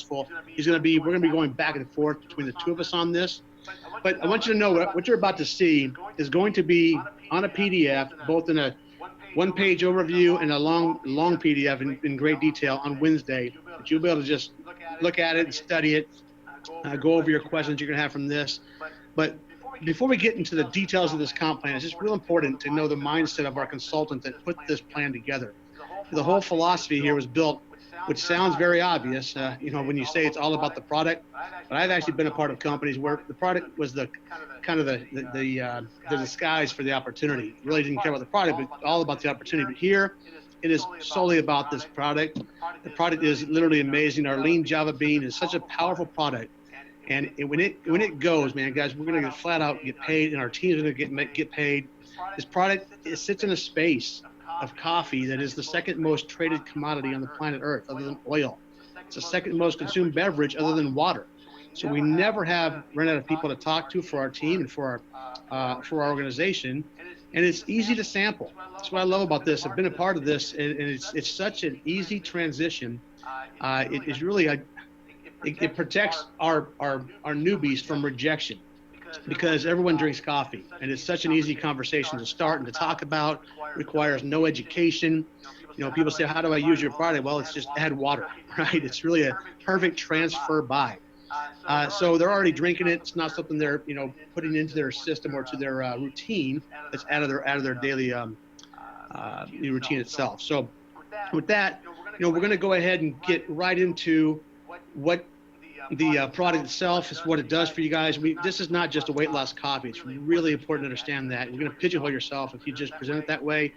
We're going to be going back and forth between the two of us on this. But I want you to know what you're about to see is going to be on a PDF, both in a one-page overview and a long PDF in great detail on Wednesday. That you'll be able to just look at it and study it, go over your questions you're going to have from this. But before we get into the details of this comp plan, it's just real important to know the mindset of our consultant that put this plan together. The whole philosophy here was built, which sounds very obvious, when you say it's all about the product. But I've actually been a part of companies where the product was the kind of the disguise for the opportunity. Really didn't care about the product, but all about the opportunity. But here, it is solely about this product. The product is literally amazing. Our lean Java bean is such a powerful product. And when it goes, man, guys, we're going to flat out get paid, and our team's going to get paid. This product, it sits in a space of coffee that is the second most traded commodity on the planet Earth, other than oil. It's the second most consumed beverage, other than water. So we never have run out of people to talk to for our team and for our organization. And it's easy to sample. That's what I love about this. I've been a part of this, and it's such an easy transition. It is really it protects our newbies from rejection, because everyone drinks coffee, and it's such an easy conversation to start and to talk about. Requires no education. People say, how do I use your product? Well, it's just add water, right? It's really a perfect transfer buy. So they're already drinking it. It's not something they're putting into their system or to their routine. That's out of their daily routine itself. So with that, we're going to go ahead and get right into what the product itself is, what it does for you guys. This is not just a weight loss coffee. It's really important to understand that. You're going to pigeonhole yourself if you just present it that way.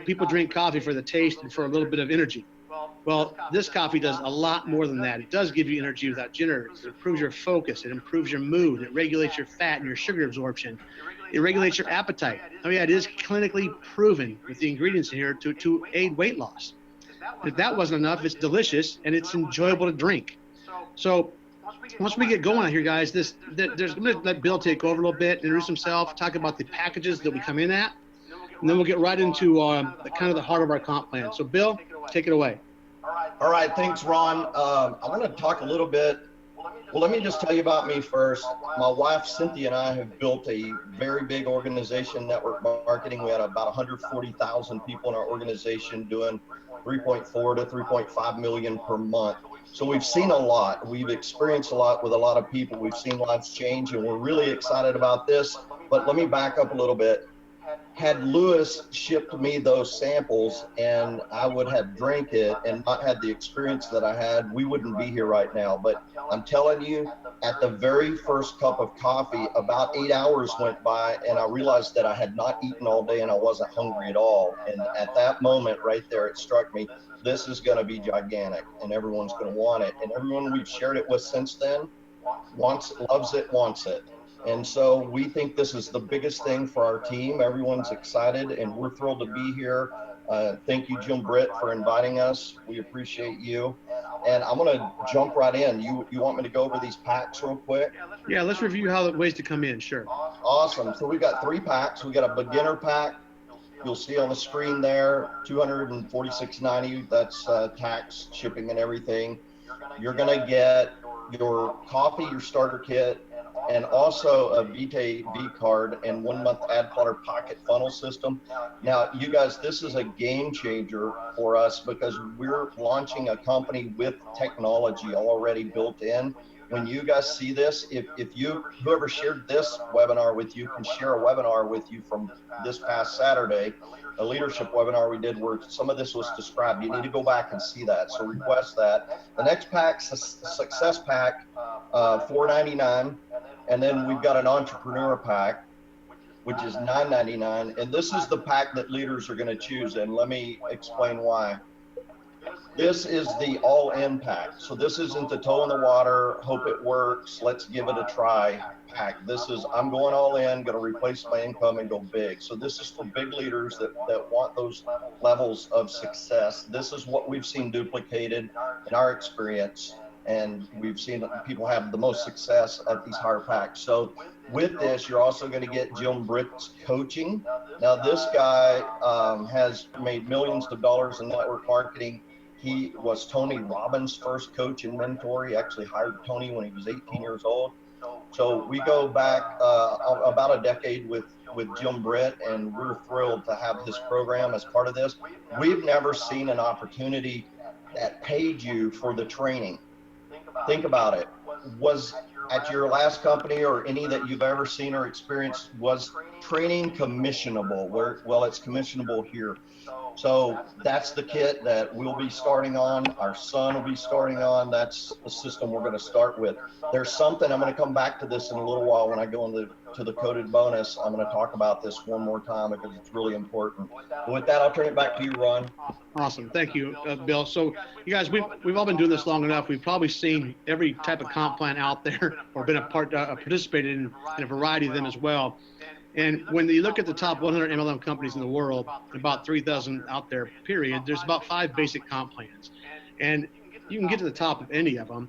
People drink coffee for the taste and for a little bit of energy. Well, this coffee does a lot more than that. It does give you energy without jitters. It improves your focus. It improves your mood. It regulates your fat and your sugar absorption. It regulates your appetite. Oh yeah, it is clinically proven with the ingredients in here to aid weight loss. If that wasn't enough, it's delicious and it's enjoyable to drink. So once we get going on here, guys, I'm going to let Bill take over a little bit, introduce himself, talk about the packages that we come in at, and then we'll get right into the heart of our comp plan. So Bill, take it away. All right, thanks, Ron. I want to talk a little bit. Well, let me just tell you about me first. My wife, Cynthia, and I have built a very big organization, network marketing. We had about 140,000 people in our organization doing 3.4 to 3.5 million per month. So we've seen a lot. We've experienced a lot with a lot of people. We've seen lives change, and we're really excited about this. But let me back up a little bit. Had Lewis shipped me those samples and I would have drank it and not had the experience that I had, we wouldn't be here right now. But I'm telling you, at the very first cup of coffee, about 8 hours went by and I realized that I had not eaten all day and I wasn't hungry at all. And at that moment right there, it struck me, this is going to be gigantic and everyone's going to want it. And everyone we've shared it with since then loves it, wants it. And so we think this is the biggest thing for our team. Everyone's excited and we're thrilled to be here. Thank you, Jim Britt, for inviting us. We appreciate you. And I'm going to jump right in. You want me to go over these packs real quick? Yeah, let's review how the ways to come in. Sure. Awesome. So we've got 3 packs. We got a beginner pack. You'll see on the screen there, $246.90. That's tax, shipping, and everything. You're going to get your coffee, your starter kit, and also a Vitae V card and 1 month ad fodder pocket funnel system. Now, you guys, this is a game changer for us because we're launching a company with technology already built in. When you guys see this, if whoever shared this webinar with you can share a webinar with you from this past Saturday, a leadership webinar we did where some of this was described. You need to go back and see that. So request that. The next pack's a success pack, $4.99. And then we've got an entrepreneur pack, which is $9.99. And this is the pack that leaders are going to choose. And let me explain why. This is the all-in pack. So this isn't the toe in the water, hope it works, let's give it a try pack. This is, I'm going all in, going to replace my income and go big. So this is for big leaders that want those levels of success. This is what we've seen duplicated in our experience. And we've seen people have the most success at these higher packs. So with this, you're also going to get Jim Britt's coaching. Now, this guy has made millions of dollars in network marketing. He was Tony Robbins' first coach and mentor. He actually hired Tony when he was 18 years old. So we go back about a decade with Jim Britt, and we're thrilled to have his program as part of this. We've never seen an opportunity that paid you for the training. Think about it. Was at your last company or any that you've ever seen or experienced, was training commissionable? Well, it's commissionable here. So that's the kit that we'll be starting on. Our son will be starting on. That's the system we're going to start with. There's something, I'm going to come back to this in a little while when I go into the coded bonus. I'm going to talk about this one more time because it's really important. But with that, I'll turn it back to you, Ron. Awesome. Thank you, Bill. So you guys, we've all been doing this long enough. We've probably seen every type of comp plan out there or been participated in a variety of them as well. And when you look at the top 100 MLM companies in the world, about 3,000 out there, period, there's about 5 basic comp plans. And you can get to the top of any of them,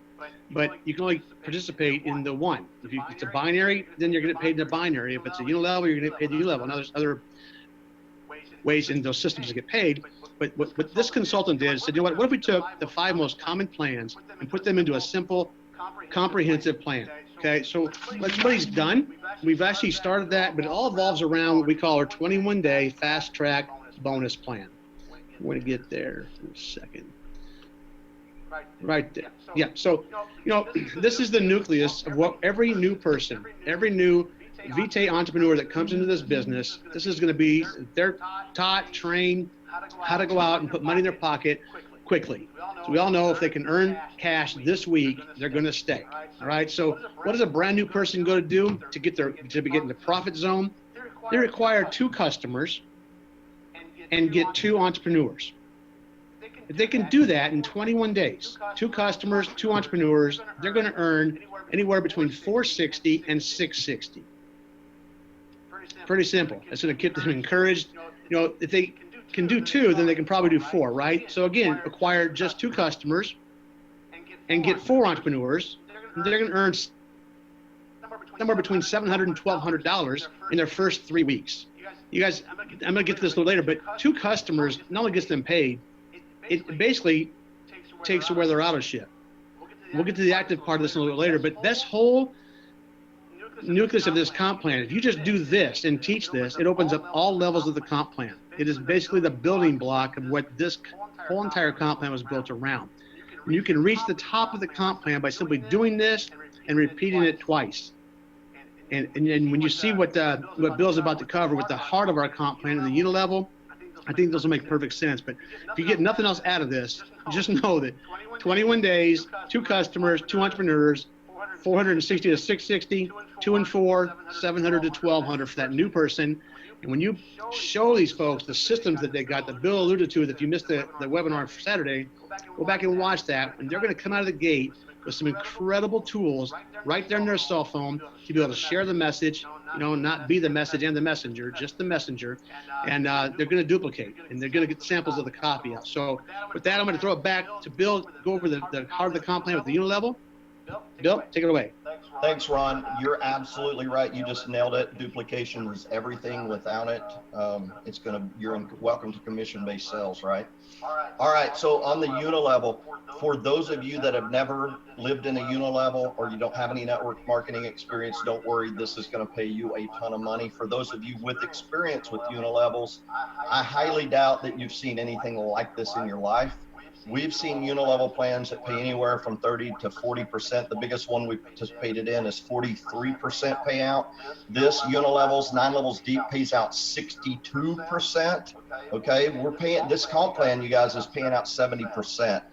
but you can only participate in the one. If it's a binary, then you're going to get paid in a binary. If it's a unilevel, you're going to get paid in a unilevel. Now, there's other ways in those systems to get paid. But what this consultant did is said, you know what if we took the 5 most common plans and put them into a simple, comprehensive plan? Okay, so that's what he's done. We've actually started that, but it all evolves around what we call our 21-day fast track bonus plan. I'm going to get there in a second. Right there. Yeah, so, this is the nucleus of what every new person, every new Vitae entrepreneur that comes into this business, this is going to be, they're taught, trained how to go out and put money in their pocket quickly. So we all know if they can earn cash this week, they're going to stay. All right. So what does a brand new person go to do to get in the profit zone? They require 2 customers and get 2 entrepreneurs. If they can do that in 21 days, 2 customers, 2 entrepreneurs, they're going to earn anywhere between $460 and $660. Pretty simple. That's going to keep them encouraged. If they can do 2, then they can probably do 4, right? So again, acquire just 2 customers and get 4 entrepreneurs. And they're going to earn somewhere between $700 and $1,200 in their first 3 weeks. You guys, I'm going to get to this a little later, but 2 customers not only gets them paid, it basically takes to where they're out of shit. We'll get to the active part of this a little later, but this whole nucleus of this comp plan, if you just do this and teach this, it opens up all levels of the comp plan. It is basically the building block of what this whole entire comp plan was built around. And you can reach the top of the comp plan by simply doing this and repeating it twice. And when you see what Bill's about to cover with the heart of our comp plan and the unilevel, I think those will make perfect sense. But if you get nothing else out of this, just know that 21 days, 2 customers, 2 entrepreneurs, 460 to 660, 2 and 4, 700 to 1,200 for that new person. And when you show these folks the systems that they got, that Bill alluded to, that if you missed the webinar for Saturday, go back and watch that. And they're going to come out of the gate with some incredible tools right there in their cell phone to be able to share the message, not be the message and the messenger, just the messenger. And they're going to duplicate, and they're going to get samples of the copy out. So with that, I'm going to throw it back to Bill, go over the heart of the comp plan with the unilevel. Bill, take it away. Thanks, Ron. You're absolutely right. You just nailed it. Duplication is everything. Without it, you're welcome to commission-based sales, right? All right. So on the unilevel, for those of you that have never lived in a unilevel or you don't have any network marketing experience, don't worry. This is going to pay you a ton of money. For those of you with experience with unilevels, I highly doubt that you've seen anything like this in your life. We've seen unilevel plans that pay anywhere from 30 to 40%. The biggest one we participated in is 43% payout. This unilevels, 9 levels deep, pays out 62%. Okay, we're paying, this comp plan, you guys, is paying out 70%.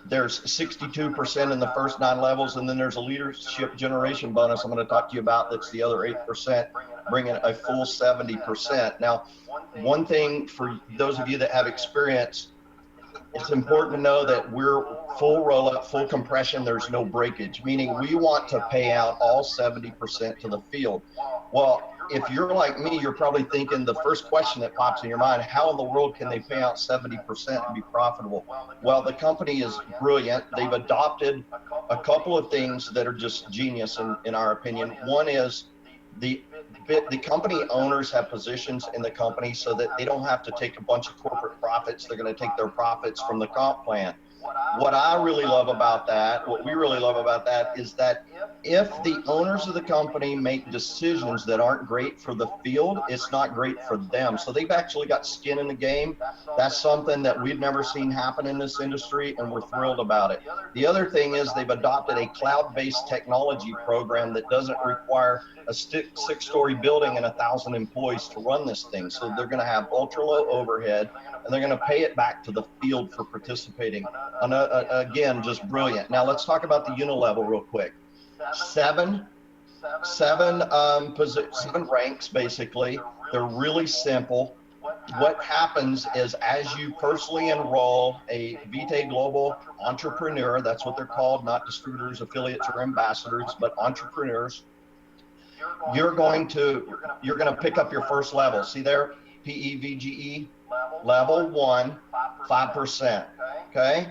There's 62% in the first 9 levels, and then there's a leadership generation bonus I'm going to talk to you about that's the other 8%, bringing a full 70%. Now, one thing for those of you that have experience, it's important to know that we're full roll-up, full compression, there's no breakage, meaning we want to pay out all 70% to the field. Well, if you're like me, you're probably thinking the first question that pops in your mind, how in the world can they pay out 70% and be profitable? Well, the company is brilliant. They've adopted a couple of things that are just genius in our opinion. One is the company owners have positions in the company so that they don't have to take a bunch of corporate profits. They're going to take their profits from the comp plan. What I really love about that, what we really love about that, is that if the owners of the company make decisions that aren't great for the field, it's not great for them. So they've actually got skin in the game. That's something that we've never seen happen in this industry, and we're thrilled about it. The other thing is they've adopted a cloud-based technology program that doesn't require a six-story building and 1,000 employees to run this thing. So they're going to have ultra-low overhead, and they're going to pay it back to the field for participating. Again, just brilliant. Now let's talk about the unilevel real quick. Seven ranks, basically. They're really simple. What happens is, as you personally enroll a Vitae Global entrepreneur, that's what they're called, not distributors, affiliates, or ambassadors, but entrepreneurs, you're going to pick up your first level. See there, PEVGE, level 1, 5%. Okay.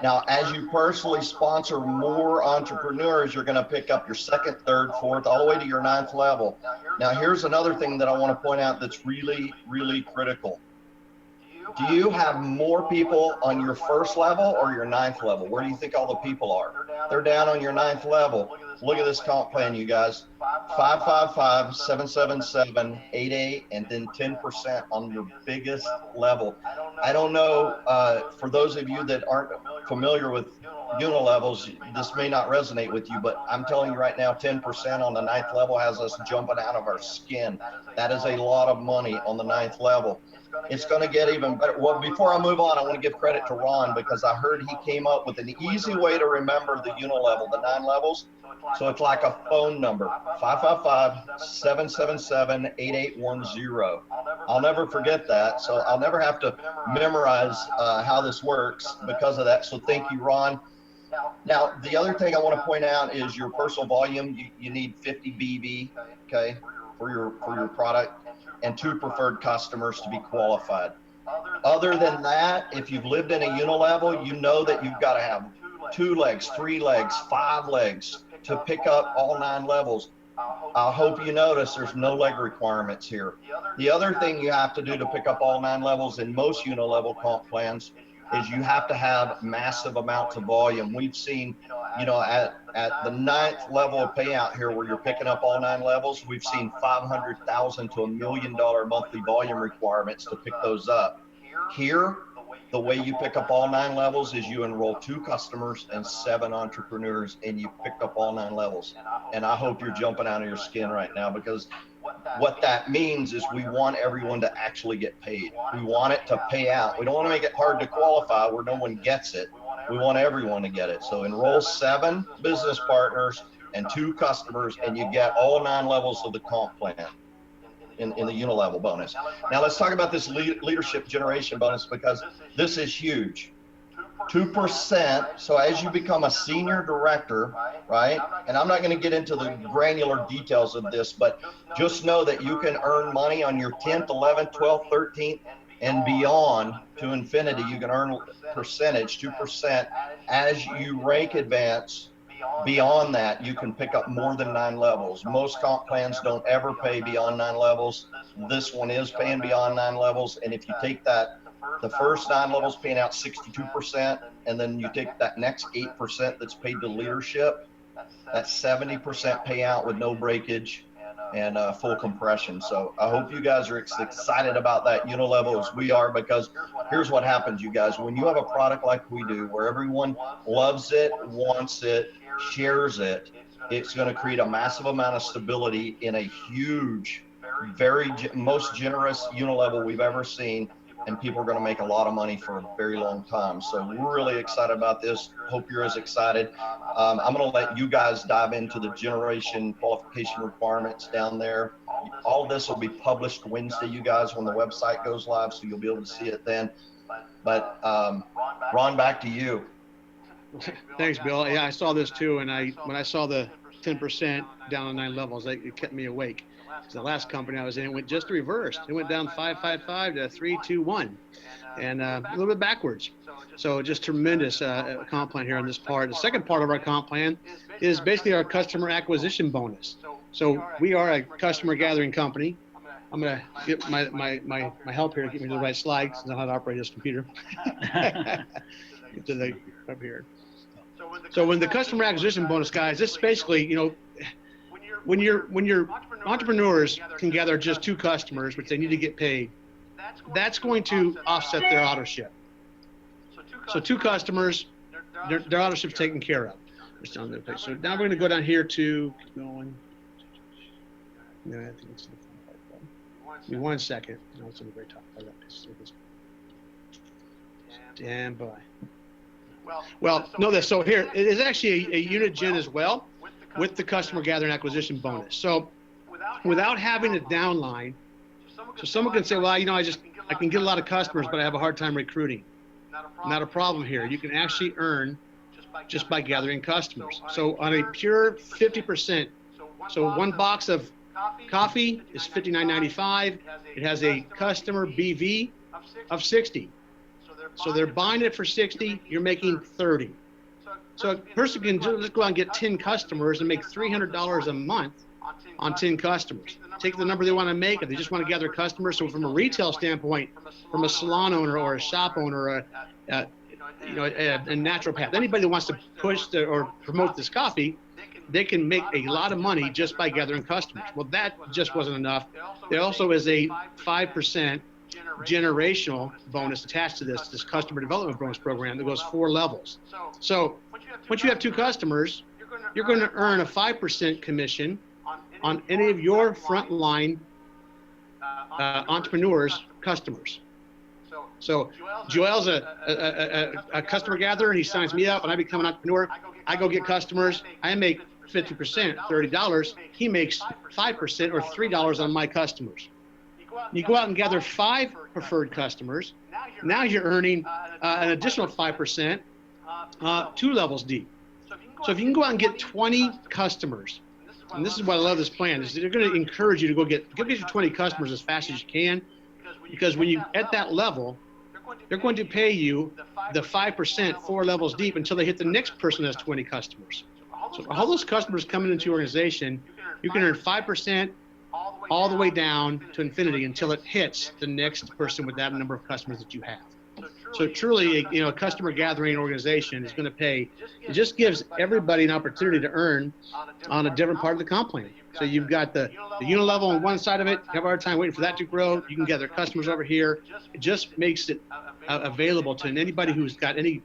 Now, as you personally sponsor more entrepreneurs, you're going to pick up your second, third, fourth, all the way to your 9th level. Now, here's another thing that I want to point out that's really, really critical. Do you have more people on your first level or your 9th level? Where do you think all the people are? They're down on your 9th level. Look at this comp plan, you guys. 555, 777, 88, and then 10% on your biggest level. I don't know, for those of you that aren't familiar with unilevels, this may not resonate with you, but I'm telling you right now, 10% on the 9th level has us jumping out of our skin. That is a lot of money on the 9th level. It's going to get even better. Well, before I move on, I want to give credit to Ron, because I heard he came up with an easy way to remember the unilevel, the 9 levels. So it's like a phone number, 555-777-8810. I'll never forget that. So I'll never have to memorize how this works because of that. So thank you, Ron. Now, the other thing I want to point out is your personal volume. You need 50 BV, okay, for your product, and 2 preferred customers to be qualified. Other than that, if you've lived in a unilevel, you know that you've got to have 2 legs, 3 legs, 5 legs to pick up all 9 levels. I hope you notice there's no leg requirements here. The other thing you have to do to pick up all 9 levels in most unilevel comp plans is you have to have massive amounts of volume. We've seen, you know, at the 9th level of payout here, where you're picking up all 9 levels, we've seen $500,000 to $1 million monthly volume requirements to pick those up. Here, the way you pick up all 9 levels is you enroll 2 customers and 7 entrepreneurs, and you picked up all 9 levels. And I hope you're jumping out of your skin right now, because what that means is we want everyone to actually get paid. We want it to pay out. We don't want to make it hard to qualify where no one gets it. We want everyone to get it. So enroll 7 business partners and 2 customers, and you get all 9 levels of the comp plan in the unilevel bonus. Now let's talk about this leadership generation bonus, because this is huge. 2%. So as you become a senior director, right? And I'm not going to get into the granular details of this, but just know that you can earn money on your 10th, 11th, 12th, 13th, and beyond to infinity. You can earn percentage, 2%. As you rank advance beyond that, you can pick up more than 9 levels. Most comp plans don't ever pay beyond 9 levels. This one is paying beyond 9 levels. And if you take that, the first 9 levels paying out 62%, and then you take that next 8% that's paid to leadership, that's 70% payout with no breakage and full compression. So I hope you guys are excited about that unilevel as we are, because here's what happens, you guys. When you have a product like we do, where everyone loves it, wants it, shares it, it's going to create a massive amount of stability in a huge, most generous unilevel we've ever seen. And people are going to make a lot of money for a very long time. So we're really excited about this. Hope you're as excited. I'm going to let you guys dive into the generation qualification requirements down there. All of this will be published Wednesday, you guys, when the website goes live, so you'll be able to see it then. But Ron, back to you. Thanks, Bill. Yeah, I saw this too, and when I saw the 10% down on 9 levels, it kept me awake. The last company I was in, it went just reversed. It went down 555 to 321, and a little bit backwards. So just tremendous comp plan here on this part. The second part of our comp plan is basically our customer acquisition bonus. So we are a customer gathering company. I'm gonna get my help here to get me to the right slide, because I know how to operate this computer. Get to the up here. So when the customer acquisition bonus, guys, this is basically, you know, when your entrepreneurs can gather just 2 customers, which they need to get paid, that's going to offset their auto ship. So 2 customers, their auto ship's taken care of. So now we're going to go down here to keep going. No, I think it's the give me 1 second. No, it's on the very top. Stand by. Well, know this. So here, it is actually a unit gen as well with the customer gathering acquisition bonus. So without having a downline, so someone can say, well, you know, I can get a lot of customers, but I have a hard time recruiting. Not a problem here. You can actually earn just by gathering customers. So on a pure 50%, so 1 box of coffee is $59.95. It has a customer BV of 60. So they're buying it for 60, you're making 30. So a person can just go out and get 10 customers and make $300 a month on 10 customers. Take the number they want to make, if they just want to gather customers. So from a retail standpoint, from a salon owner or a shop owner, or a naturopath, anybody that wants to push or promote this coffee, they can make a lot of money just by gathering customers. Well, that just wasn't enough. There also is a 5% generational bonus attached to this customer development bonus program that goes 4 levels. So once you have 2 customers, you're going to earn a 5% commission on any of your frontline entrepreneurs' customers. So Joel's a customer gatherer, and he signs me up, and I become an entrepreneur. I go get customers. I make 50%, $30. He makes 5% or $3 on my customers. You go out and gather 5 preferred customers. Now you're earning an additional 5%, 2 levels deep. So if you can go out and get 20 customers, and this is why I love this plan, is they're going to encourage you to go get your 20 customers as fast as you can, because when you at that level, they're going to pay you the 5%, 4 levels deep, until they hit the next person that has 20 customers. So all those customers coming into your organization, you can earn 5% all the way down to infinity until it hits the next person with that number of customers that you have. So truly, a customer gathering organization is going to pay. It just gives everybody an opportunity to earn on a different part of the comp plan. So you've got the unilevel on one side of it. You have a hard time waiting for that to grow. You can gather customers over here. It just makes it available to anybody who's got any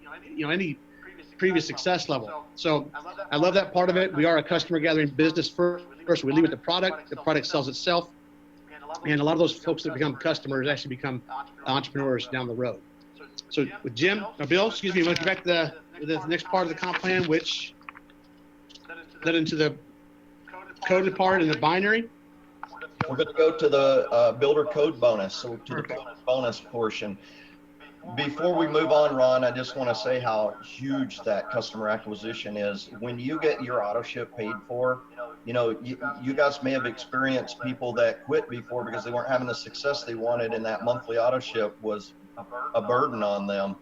previous success level. So I love that part of it. We are a customer gathering business first. We lead with the product. The product sells itself. And a lot of those folks that become customers actually become entrepreneurs down the road. So with Jim, or Bill, excuse me, we'll get back to the next part of the comp plan, which led into the coded part and the binary. We're going to go to the builder code bonus, so to the bonus portion. Before we move on, Ron, I just want to say how huge that customer acquisition is. When you get your auto ship paid for, you guys may have experienced people that quit before because they weren't having the success they wanted, and that monthly auto ship was a burden on them.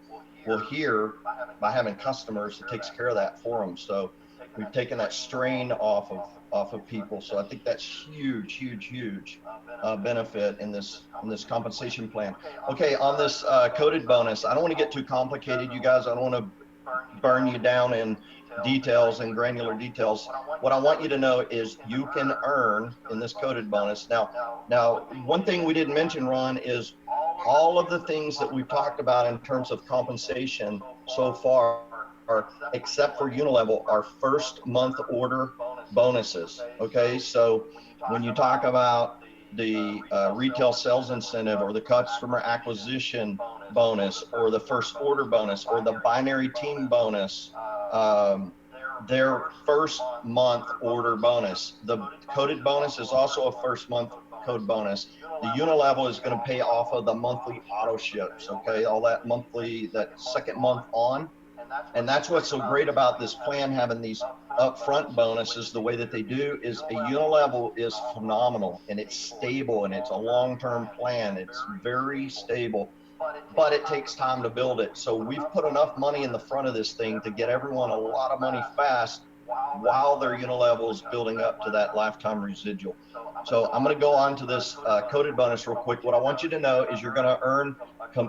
Well, here, by having customers, it takes care of that for them. So we've taken that strain off of people. So I think that's huge benefit in this compensation plan. Okay, on this coded bonus, I don't want to get too complicated, you guys. I don't want to burn you down in details and granular details. What I want you to know is you can earn in this coded bonus. Now, one thing we didn't mention, Ron, is all of the things that we've talked about in terms of compensation so far, except for Unilevel, are first month order bonuses. Okay, so when you talk about the retail sales incentive or the customer acquisition bonus or the first order bonus or the binary team bonus, their first month order bonus. The coded bonus is also a first month code bonus. The Unilevel is going to pay off of the monthly auto ships, okay? All that monthly, that second month on. And that's what's so great about this plan, having these upfront bonuses the way that they do, is a Unilevel is phenomenal, and it's stable, and it's a long-term plan. It's very stable, but it takes time to build it. So we've put enough money in the front of this thing to get everyone a lot of money fast, while their unilevel is building up to that lifetime residual. So I'm going to go on to this coded bonus real quick. What I want you to know is you're going to earn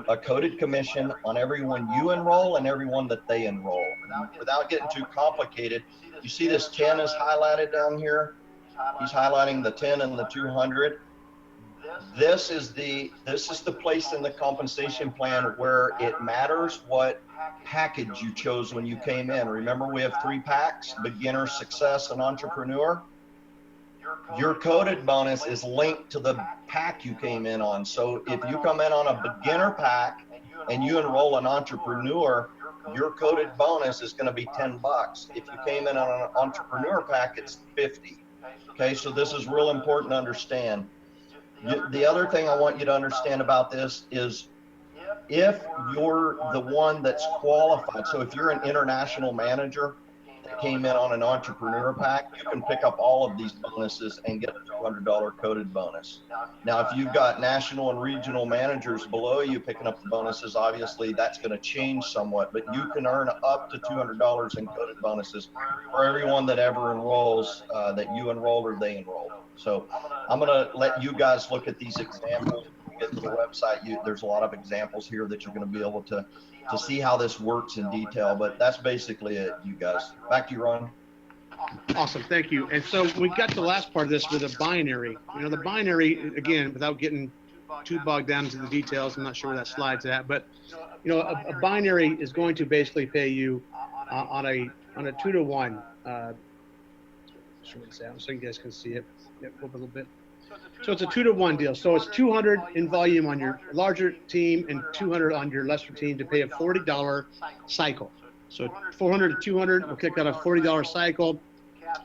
a coded commission on everyone you enroll and everyone that they enroll. Without getting too complicated, you see this 10 is highlighted down here. He's highlighting the 10 and the 200. This is the place in the compensation plan where it matters what package you chose when you came in. Remember, we have 3 packs: beginner, success, and entrepreneur. Your coded bonus is linked to the pack you came in on. So if you come in on a beginner pack and you enroll an entrepreneur, your coded bonus is going to be $10. If you came in on an entrepreneur pack, it's 50. Okay, so this is real important to understand. The other thing I want you to understand about this is if you're the one that's qualified, so if you're an international manager that came in on an entrepreneur pack, you can pick up all of these bonuses and get a $200 coded bonus. Now, if you've got national and regional managers below you picking up the bonuses, obviously that's going to change somewhat, but you can earn up to $200 in coded bonuses for everyone that ever enrolls, that you enroll or they enroll. So I'm going to let you guys look at these examples. Get to the website. There's a lot of examples here that you're going to be able to see how this works in detail, but that's basically it, you guys. Back to you, Ron. Awesome, thank you. And so we got to the last part of this with a binary. You know, the binary, again, without getting too bogged down into the details, I'm not sure where that slide's at, but you know, a binary is going to basically pay you on a 2-to-1. So you guys can see it. Yep, a little bit. So it's a 2-to-1 deal. So it's 200 in volume on your larger team and 200 on your lesser team to pay a $40 cycle. So 400 to 200, we'll kick out a $40 cycle,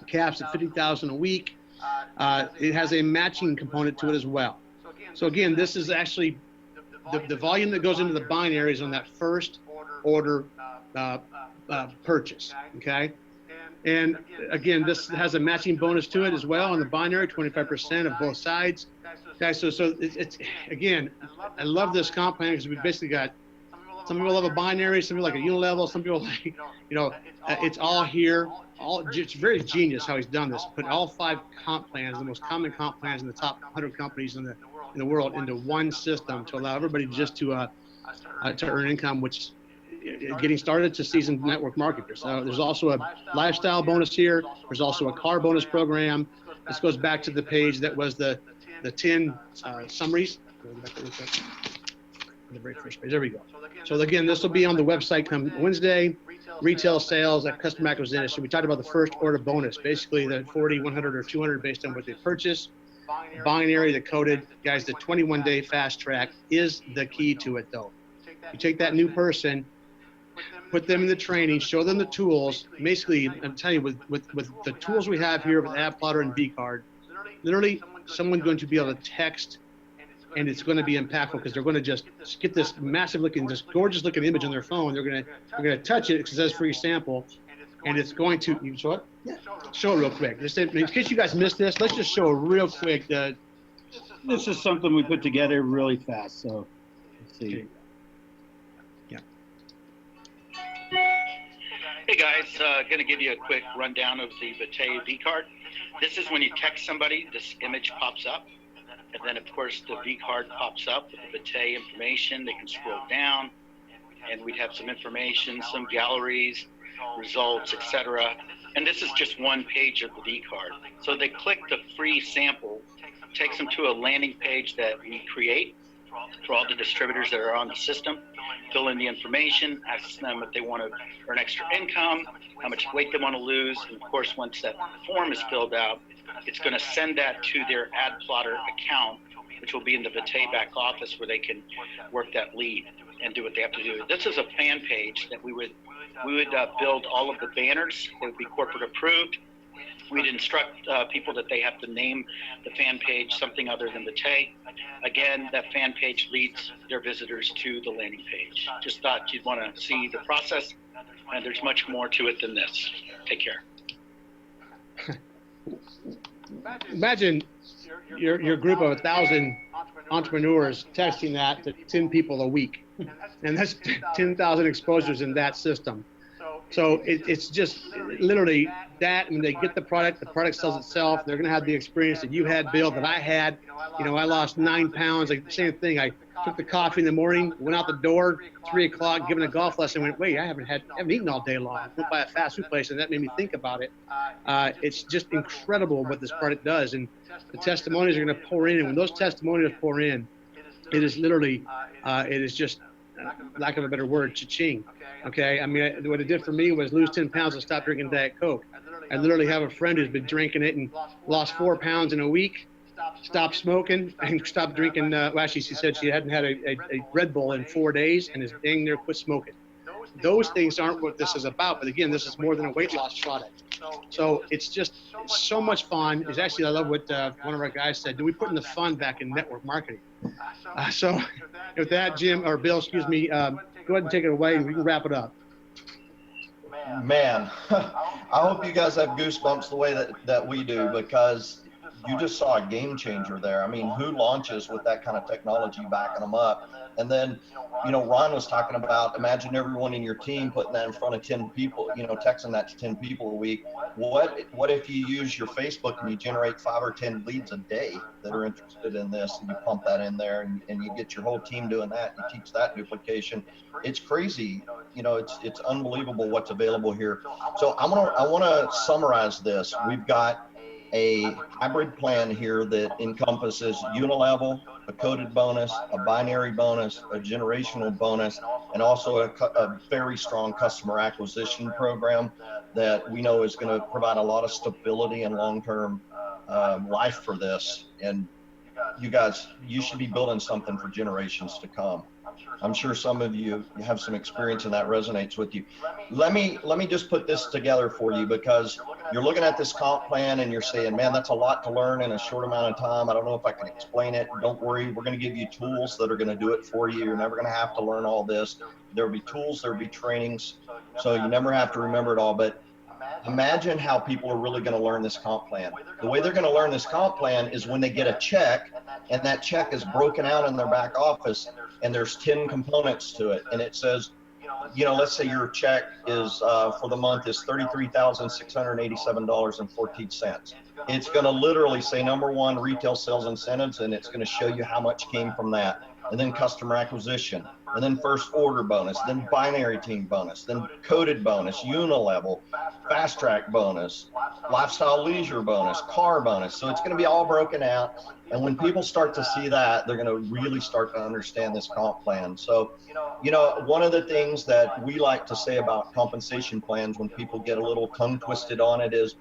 caps at 50,000 a week. It has a matching component to it as well. So again, this is actually the volume that goes into the binaries on that first order purchase, okay? And again, this has a matching bonus to it as well on the binary, 25% of both sides. Okay, so it's again, I love this comp plan because we basically got some people love a binary, some people like a unilevel, some people like, you know, it's all here. It's very genius how he's done this. Put all 5 comp plans, the most common comp plans in the top 100 companies in the world, into one system to allow everybody just to earn income, which getting started to seasoned network marketers. So there's also a lifestyle bonus here. There's also a car bonus program. This goes back to the page that was the 10 summaries. The very first page. There we go. So again, this will be on the website come Wednesday. Retail sales at customer acquisition. We talked about the first order bonus, basically the 40, 100, or 200 based on what they purchase. Binary, the coded, guys, the 21-day fast track is the key to it, though. You take that new person, put them in the training, show them the tools. Basically, I'm telling you, with the tools we have here with Ad Plotter and V-Card, literally someone's going to be able to text, and it's going to be impactful because they're going to just get this massive looking, just gorgeous looking image on their phone. They're going to touch it because it says free sample, and it's going to, you show it? Yeah. Show it real quick. Just in case you guys missed this, let's just show it real quick. This is something we put together really fast, so let's see. Yeah. Hey guys, going to give you a quick rundown of the Vitae V-Card. This is when you text somebody, this image pops up. And then, of course, the V-Card pops up with the Vitae information. They can scroll down, and we'd have some information, some galleries, results, etc. And this is just one page of the V-Card. So they click the free sample, takes them to a landing page that we create for all the distributors that are on the system, fill in the information, ask them if they want to earn extra income, how much weight they want to lose. And, of course, once that form is filled out, it's going to send that to their Ad Plotter account, which will be in the Vitae back office where they can work that lead and do what they have to do. This is a fan page that we would build all of the banners. It would be corporate approved. We'd instruct people that they have to name the fan page something other than Vitae. Again, that fan page leads their visitors to the landing page. Just thought you'd want to see the process, and there's much more to it than this. Take care. Imagine your group of 1,000 entrepreneurs texting that to 10 people a week, and that's 10,000 exposures in that system. So it's just literally that. When they get the product sells itself. They're going to have the experience that you had, Bill, that I had. I lost 9 pounds. Like, same thing. I took the coffee in the morning, went out the door, 3 o'clock, given a golf lesson. Went, wait, I haven't eaten all day long. Went by a fast food place, and that made me think about it. It's just incredible what this product does, and the testimonies are going to pour in. And when those testimonials pour in, it is literally, it is just, lack of a better word, cha-ching. Okay, I mean, what it did for me was lose 10 pounds and stop drinking Diet Coke. I literally have a friend who's been drinking it and lost 4 pounds in a week, stopped smoking, and stopped drinking. Well, actually, she said she hadn't had a Red Bull in 4 days and is dang near quit smoking. Those things aren't what this is about. But again, this is more than a weight loss product. So it's just so much fun. It's actually, I love what one of our guys said. Do we put in the fun back in network marketing? So with that, Jim, or Bill, excuse me, go ahead and take it away and we can wrap it up. Man, I hope you guys have goosebumps the way that we do, because you just saw a game changer there. I mean, who launches with that kind of technology backing them up? And then, Ron was talking about, imagine everyone in your team putting that in front of 10 people, texting that to 10 people a week. What if you use your Facebook and you generate 5 or 10 leads a day that are interested in this, and you pump that in there and you get your whole team doing that, and you teach that duplication. It's crazy. It's unbelievable what's available here. So I want to summarize this. We've got a hybrid plan here that encompasses unilevel, a coded bonus, a binary bonus, a generational bonus, and also a very strong customer acquisition program that we know is going to provide a lot of stability and long-term life for this. And you guys, you should be building something for generations to come. I'm sure some of you have some experience and that resonates with you. Let me just put this together for you, because you're looking at this comp plan and you're saying, man, that's a lot to learn in a short amount of time. I don't know if I can explain it. Don't worry. We're going to give you tools that are going to do it for you. You're never going to have to learn all this. There'll be tools, there'll be trainings. So you never have to remember it all. But imagine how people are really going to learn this comp plan. The way they're going to learn this comp plan is when they get a check, and that check is broken out in their back office, and there's 10 components to it. And it says, let's say your check is for the month is $33,687.14. It's going to literally say, number one, retail sales incentives, and it's going to show you how much came from that. And then customer acquisition, and then first order bonus, then binary team bonus, then coded bonus, unilevel, fast track bonus, lifestyle leisure bonus, car bonus. So it's going to be all broken out. And when people start to see that, they're going to really start to understand this comp plan. So, one of the things that we like to say about compensation plans when people get a little tongue twisted on it is,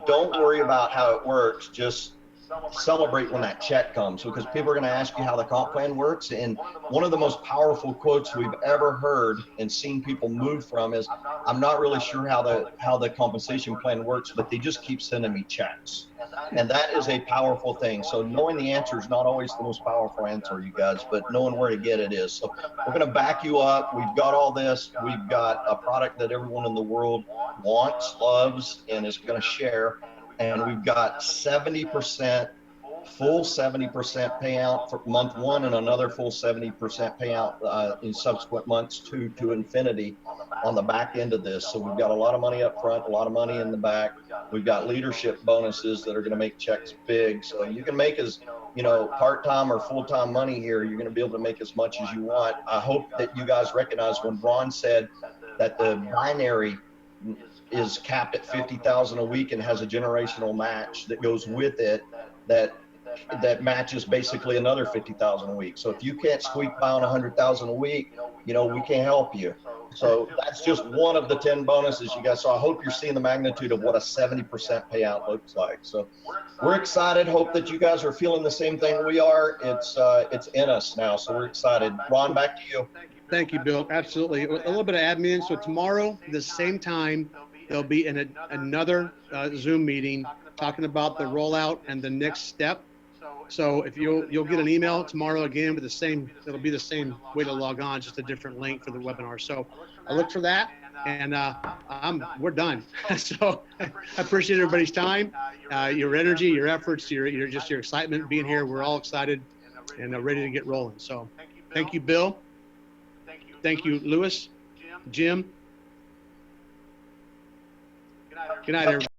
don't worry about how it works. Just celebrate when that check comes, because people are going to ask you how the comp plan works. And one of the most powerful quotes we've ever heard and seen people move from is, I'm not really sure how the compensation plan works, but they just keep sending me checks. And that is a powerful thing. So knowing the answer is not always the most powerful answer, you guys, but knowing where to get it is. So we're going to back you up. We've got all this. We've got a product that everyone in the world wants, loves, and is going to share. And we've got 70%, full 70% payout for month one, and another full 70% payout in subsequent months to infinity on the back end of this. So we've got a lot of money up front, a lot of money in the back. We've got leadership bonuses that are going to make checks big. So you can make as, part-time or full-time money here. You're going to be able to make as much as you want. I hope that you guys recognize when Ron said that the binary is capped at 50,000 a week and has a generational match that goes with it, that matches basically another 50,000 a week. So if you can't squeak by on 100,000 a week, we can't help you. So that's just one of the 10 bonuses you guys. So I hope you're seeing the magnitude of what a 70% payout looks like. So we're excited. Hope that you guys are feeling the same thing we are. It's in us now. So we're excited. Ron, back to you. Thank you, Bill. Absolutely. A little bit of admin. So tomorrow, the same time, there'll be another Zoom meeting talking about the rollout and the next step. So if you'll get an email tomorrow again with it'll be the same way to log on, just a different link for the webinar. So I look for that, and we're done. So I appreciate everybody's time, your energy, your efforts, your excitement being here. We're all excited and ready to get rolling. So thank you, Bill. Thank you, Lewis, Jim. Good night, everybody.